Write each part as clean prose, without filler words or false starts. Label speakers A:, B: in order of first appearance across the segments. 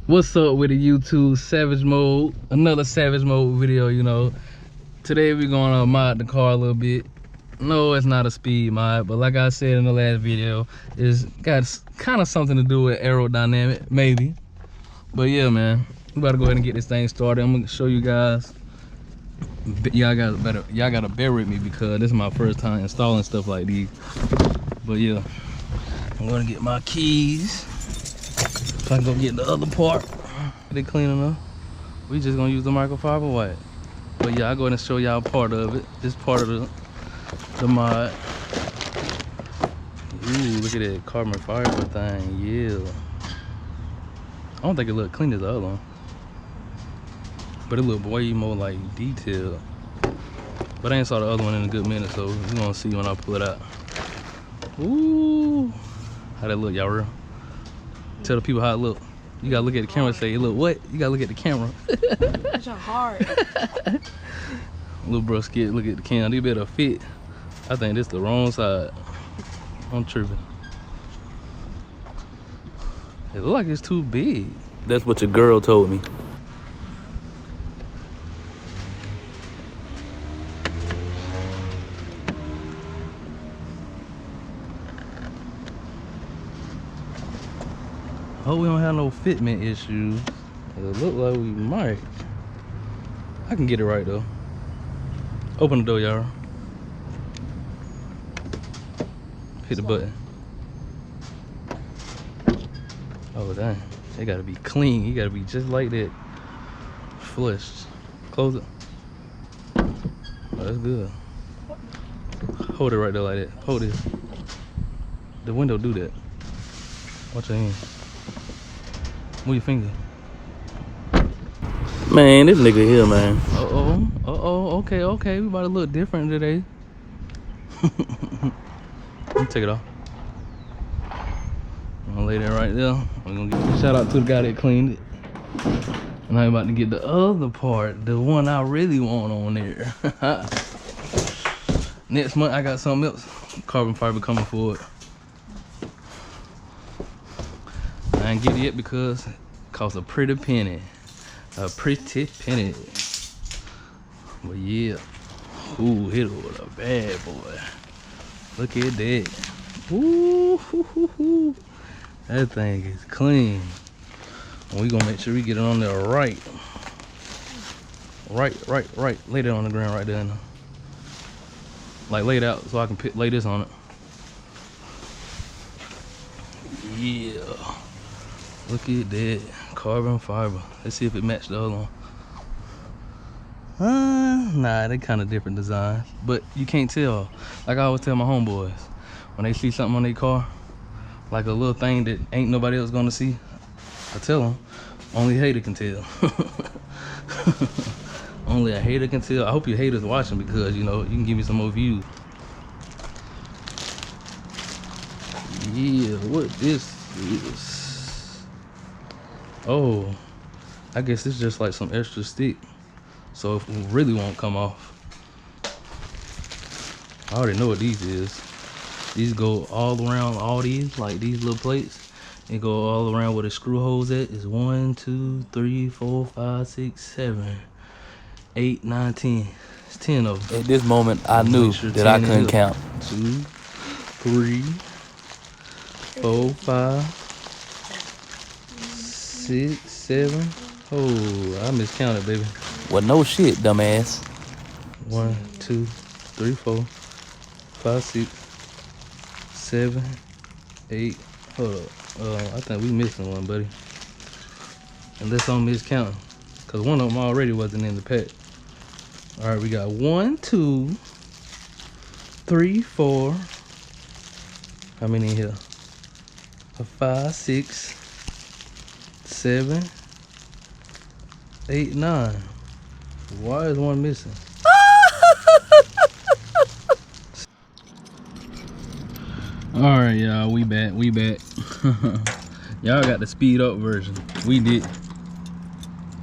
A: What's up with the YouTube Savage Mode? Another Savage Mode video, you know. Today we're gonna mod the car a little bit. No, it's not a speed mod, but like I said in the last video, it's got kind of something to do with aerodynamic, maybe. But yeah, man, we about to go ahead and get this thing started. I'm gonna show you guys. Y'all gotta bear with me because this is my first time installing stuff like these. But yeah, I'm gonna get my keys. So I can go get the other part. They clean enough. We just gonna use the microfiber white. But yeah, I'll go ahead and show y'all part of it. This part of the mod. Ooh, look at that carbon fiber thing. Yeah. I don't think it look clean as the other one. But it look way more like detailed. But I ain't saw the other one in a good minute, so we're gonna see when I pull it out. Ooh. How that look, y'all real? Tell the people how it look. You gotta look at the camera and say, it look what? You gotta look at the camera.
B: It's hard.
A: Little bro scared, look at the camera. They better fit. I think this the wrong side. I'm tripping. It look like it's too big. That's what your girl told me. Hope we don't have no fitment issues. It look like we might. I can get it right though. Open the door, y'all. Hit the button. Oh dang, it gotta be clean. You gotta be just like that. Flushed. Close it. Oh, that's good. Hold it right there like that. Hold it. The window do that. Watch your hand. Move your finger. Man, this nigga here, man. Okay. We about to look different today. Let me take it off. I'm gonna lay that right there. We're gonna give a shout out to the guy that cleaned it. And I'm about to get the other part, the one I really want on there. Next month, I got something else. Carbon fiber coming forward. I ain't get it yet because it costs a pretty penny. A pretty penny. But yeah. Ooh, hit it with a bad boy. Look at that. Ooh, that thing is clean. And we gonna make sure we get it on there right. Right. Lay that on the ground right there. Now. Like lay it out so I can lay this on it. Yeah. Look at that carbon fiber. Let's see if it matched the other one. Nah, they kind of different designs, but you can't tell. Like I always tell my homeboys, when they see something on their car, like a little thing that ain't nobody else gonna see, I tell them, only a hater can tell. Only a hater can tell. I hope your haters watching because you know you can give me some more views. Yeah, what this is? Oh, I guess it's just like some extra stick. So if it really won't come off. I already know what these is. These go all around all these, like these little plates. They go all around where the screw holes at. Is 1, 2, 3, 4, 5, 6, 7, 8, 9, 10. It's 10 of them. At this moment, I knew that I couldn't count. 2, 3, 4, 5. 6, 7. Oh, I miscounted, baby. Well, no shit, dumbass. 1, 2, 3, 4, 5, 6, 7, 8. Hold up. I think we missing one, buddy. Unless I'm miscounting, cause one of them already wasn't in the pack. All right, we got 1, 2, 3, 4. How many in here? 5, 6. 7, 8, 9. Why is one missing? All right, y'all, we back. Y'all got the speed up version. We did.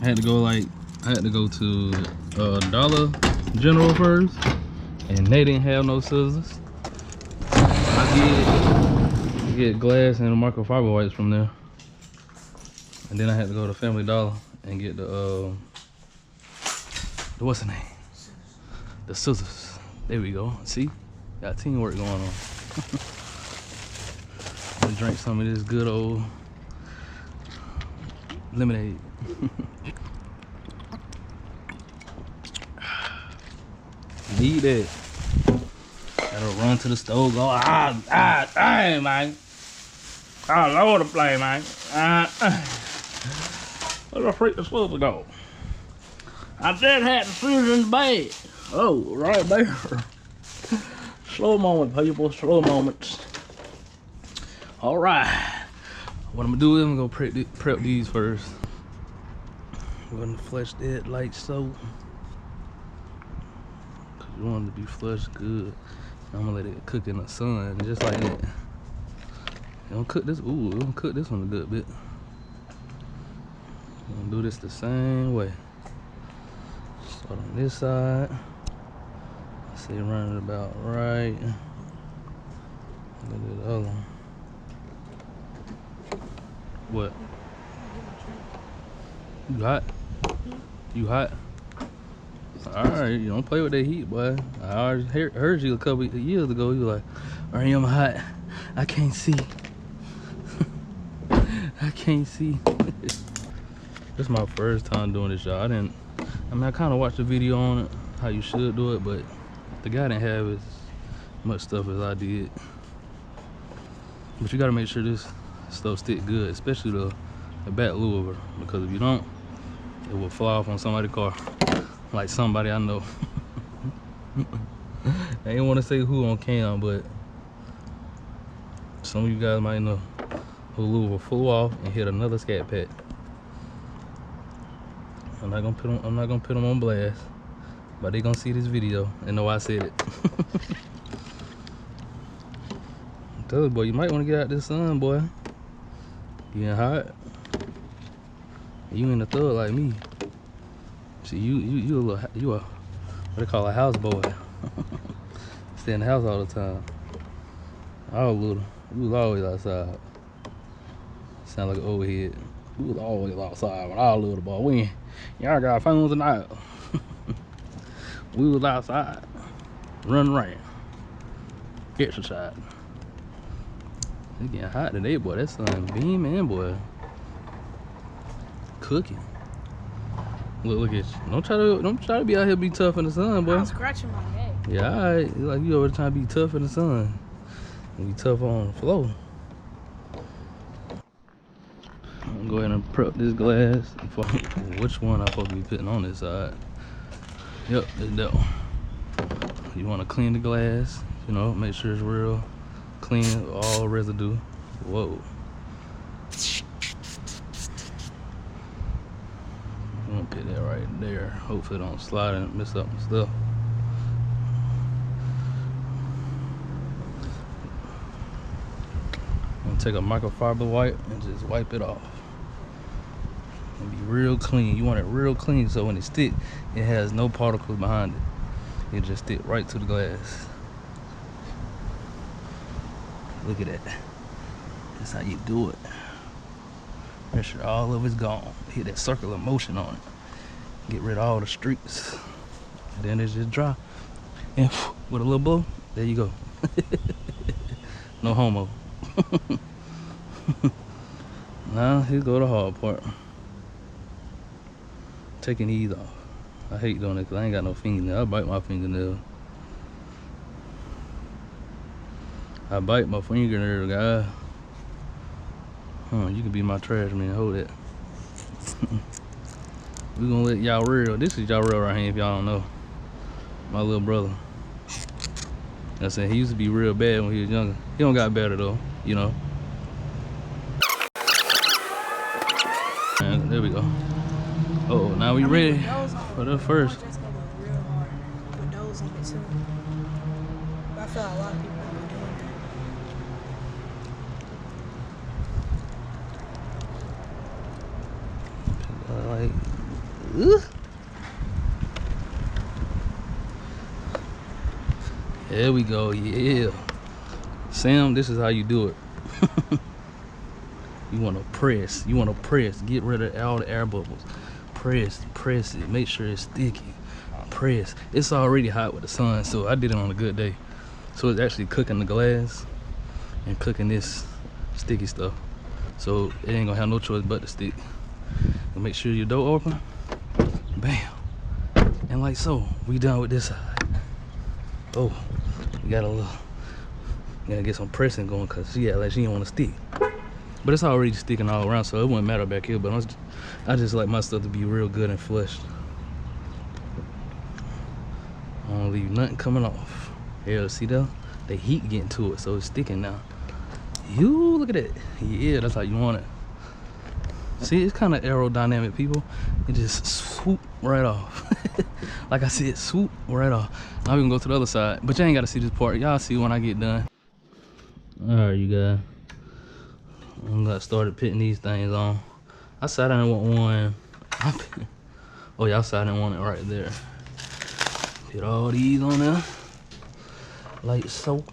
A: I had to go to Dollar General first, and they didn't have no scissors. I did get glass and microfiber wipes from there. And then I had to go to Family Dollar and get the what's the name? The scissors. There we go. See? Got teamwork going on. I'm gonna drink some of this good old lemonade. Need that. Gotta run to the stove, go, dang, man. All over the place, man. Where the freak the supposed to go? I just had the scissors in the bag. Oh, right there. Slow moment, people, slow moments. All right. What I'm gonna do is I'm gonna prep these first. We're gonna flush that like so. Cause you want it to be flushed good. I'm gonna let it cook in the sun, just like that. Don't cook this. Ooh, I'm gonna cook this one a good bit. I'm gonna do this the same way. Start on this side. See, run it about right. Look at the other one. What? You hot? You hot? Alright, you don't play with that heat, boy. I already heard you a couple of years ago. You were like, alright, I'm hot. I can't see. I can't see. This is my first time doing this, y'all. I kind of watched the video on it, how you should do it, but the guy didn't have as much stuff as I did. But you gotta make sure this stuff stick good, especially the back louver, because if you don't, it will fly off on somebody's car. Like somebody I know. I ain't want to say who on cam, but some of you guys might know who louver flew off and hit another scat pack. I'm not gonna put them on blast, but they gonna see this video and know I said it. Tell you, boy, you might want to get out this sun, boy. You getting hot? You in the thug like me. See, you a what they call a house boy. Stay in the house all the time. I was little. We was always outside. Sound like an old head. We was always outside when I was little, boy. Y'all got phones tonight. We was outside, running around, exercise. It's getting hot today, boy. That sun beaming, boy. Cooking. Look at you. Don't try to be out here be tough in the sun, boy.
B: I'm scratching my neck.
A: Yeah, alright. Like you over trying to be tough in the sun. And be tough on the floor. I'm gonna go ahead and prep this glass. Which one I'm supposed to be putting on this side? Yep, it's that one. You want to clean the glass, you know, make sure it's real clean, all residue. Whoa. I'm gonna put that right there. Hopefully it don't slide and mess up my stuff. I'm gonna take a microfiber wipe and just wipe it off. And be real clean. You want it real clean so when it sticks, it has no particles behind it. It just stick right to the glass. Look at that. That's how you do it. Make sure all of it's gone. Hit that circular motion on it. Get rid of all the streaks. And then it's just dry. And with a little blow, there you go. No homo. Now here go the hard part. Taking these off. I hate doing it because I ain't got no fingernail. I bite my fingernail. I bite my fingernail, guys. You can be my trash man. Hold it. We gonna let y'all real. This is y'all real right here if y'all don't know. My little brother. I said he used to be real bad when he was younger. He don't got better though, you know. And there we go. Oh, now we ready for the first.
B: Just gonna go real hard with those on it too. But I feel like a lot of people are doing that.
A: Like, ooh. There we go, yeah. Sam, this is how you do it. You want to press. You want to press. Get rid of all the air bubbles. Press it. Make sure it's sticky. Press. It's already hot with the sun, so I did it on a good day. So it's actually cooking the glass and cooking this sticky stuff. So it ain't gonna have no choice but to stick. And make sure your door open. Bam. And like so, we done with this side. Oh, we got a little. Gotta get some pressing going because she act like she didn't want to stick. But it's already sticking all around, so it wouldn't matter back here. But I just like my stuff to be real good and flush. I don't leave nothing coming off. Yeah, see that? The heat getting to it, so it's sticking now. You look at that. Yeah, that's how you want it. See, it's kind of aerodynamic, people. It just swoop right off. Like I said, swoop right off. Now we can go to the other side, but you ain't got to see this part. Y'all see when I get done. All right, you guys. I got started putting these things on. I said I didn't want one. Oh, y'all said I didn't want it right there. Put all these on there, like so.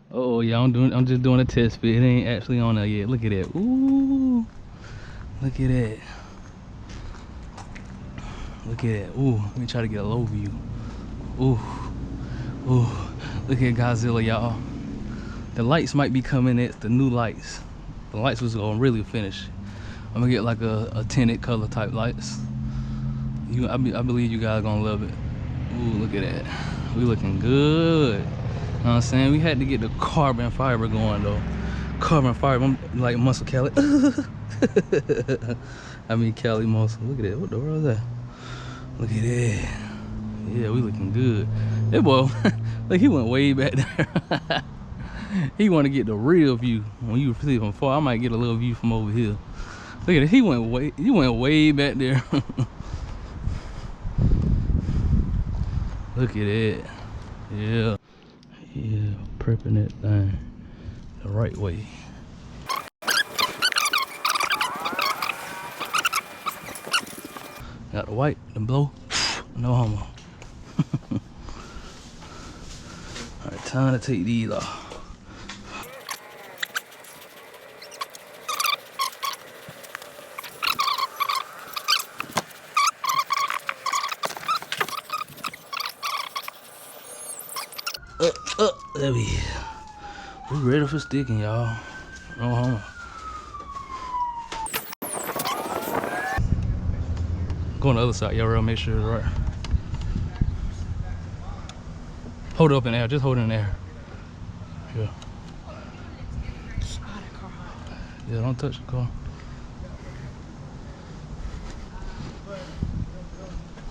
A: Oh yeah, I'm just doing a test fit. It ain't actually on there yet. Look at that. Ooh. Look at that. Look at that. Ooh, let me try to get a low view. Ooh. Ooh. Look at Godzilla, y'all. The lights might be coming. It's the new lights. The lights was gonna really finish. I'm gonna get like a tinted color type lights. I believe you guys gonna love it. Ooh, look at that. We looking good. You know what I'm saying? We had to get the carbon fiber going though. Carbon fiber, I'm like muscle Cali. I mean Cali muscle. Look at that. What the world is that? Look at that. Yeah, we looking good. That boy, like he went way back there. He want to get the real view. When you see from far, I might get a little view from over here. Look at it. He went way back there. Look at it. Yeah. Yeah, prepping that thing the right way. Got the white, the blow, no homo. Alright, time to take these off. There we ready for sticking, y'all. No homo. Go on the other side, y'all. Real, make sure it's right. Hold it up in the air. Just hold it in the air. Yeah. Yeah, don't touch the car.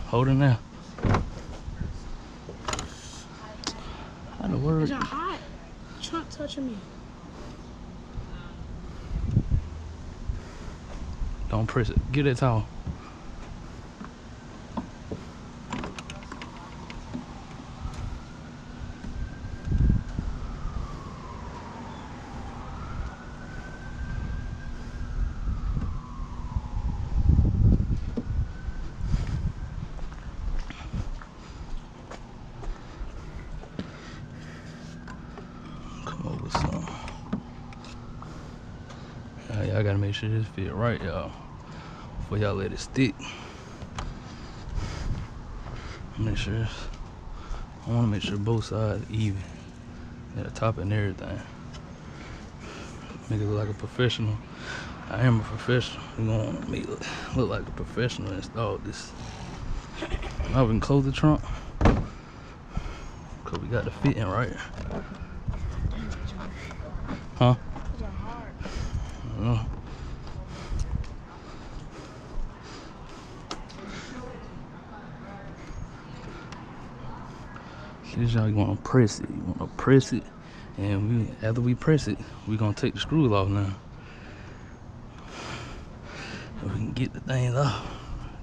A: Hold it in there. How the word?
B: It's not hot. It's not touching me.
A: Don't press it. Get that towel. Y'all gotta make sure this fit right, y'all, before y'all let it stick. Make sure I want to make sure both sides even at the top and everything. Make it look like a professional. I am a professional. You gonna want to make it look like a professional install this. I can close the trunk because we got the fitting right. Huh? I don't know. See, this y'all, you want to press it. You want to press it And after we press it, we're gonna take the screws off now. So we can get the things off.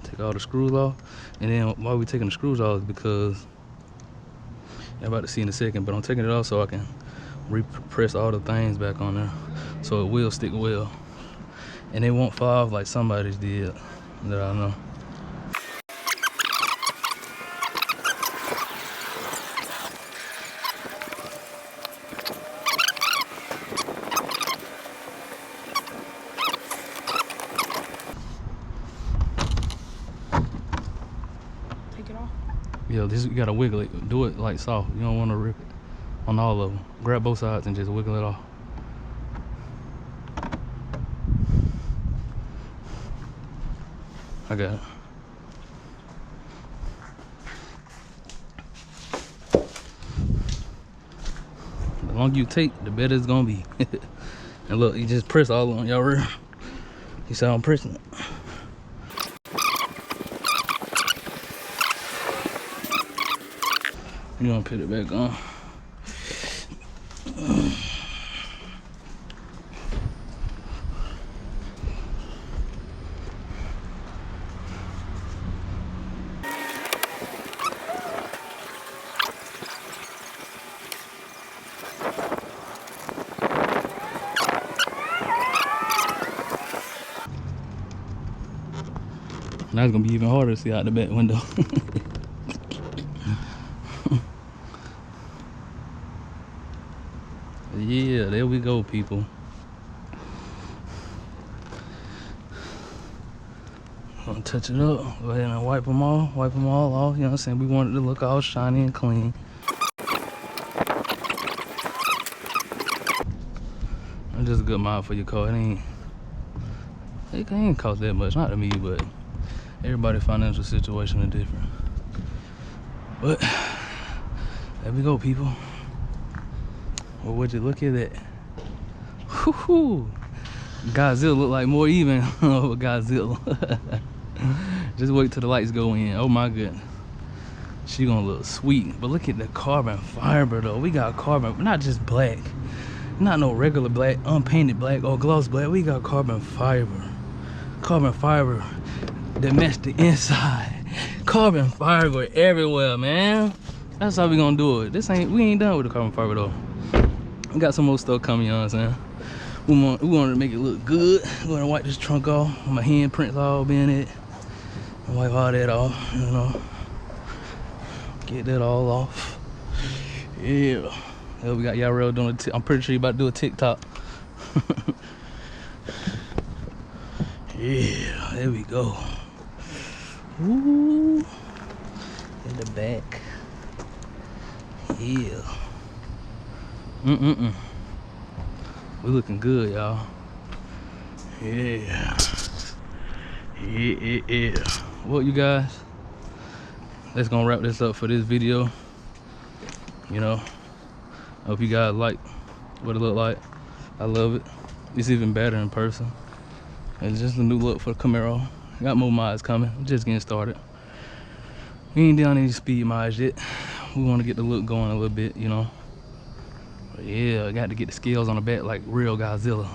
A: Take all the screws off. And then why we taking the screws off is because I'm about to see in a second, but I'm taking it off so I can repress all the things back on there so it will stick well. And it won't fall off like somebody's did that I know.
B: Take it off.
A: Yeah, this you gotta wiggle it. Do it like soft. You don't want to rip it on all of them. Grab both sides and just wiggle it off. I got it. The longer you take, the better it's gonna be. And look, you just press all on your rear. You see how I'm pressing it? You gonna put it back on. Now it's gonna be even harder to see out the back window. Yeah, there we go, people. Gonna touch it up. Go ahead and wipe them all off. You know what I'm saying? We want it to look all shiny and clean. It's just a good mod for your car. It ain't cost that much, not to me, but everybody's financial situation is different. But there we go, people. Well, would you look at that? Whoo-hoo. Godzilla look like more even over Godzilla. Just wait till the lights go in. Oh my goodness. She gonna look sweet. But look at the carbon fiber though. We got carbon, not just black. Not no regular black, unpainted black or gloss black. We got carbon fiber. Carbon fiber that match the inside. Carbon fiber everywhere, man. That's how we gonna do it. We ain't done with the carbon fiber though. We got some more stuff coming, you know what I'm saying? We wanted to make it look good. We're gonna wipe this trunk off. My handprints all be in it. Wipe all that off, you know. Get that all off. Yeah. We got y'all real doing I'm pretty sure you about to do a TikTok. Yeah, there we go. Ooh. In the back. Yeah. We looking good, y'all. Yeah. Yeah. Well, you guys, let's gonna wrap this up for this video. You know, I hope you guys like what it look like. I love it. It's even better in person. It's just a new look for the Camaro. Got more mods coming. I'm just getting started. We ain't done any speed mods yet. We want to get the look going a little bit, you know. But yeah, I got to get the scales on the back like real Godzilla.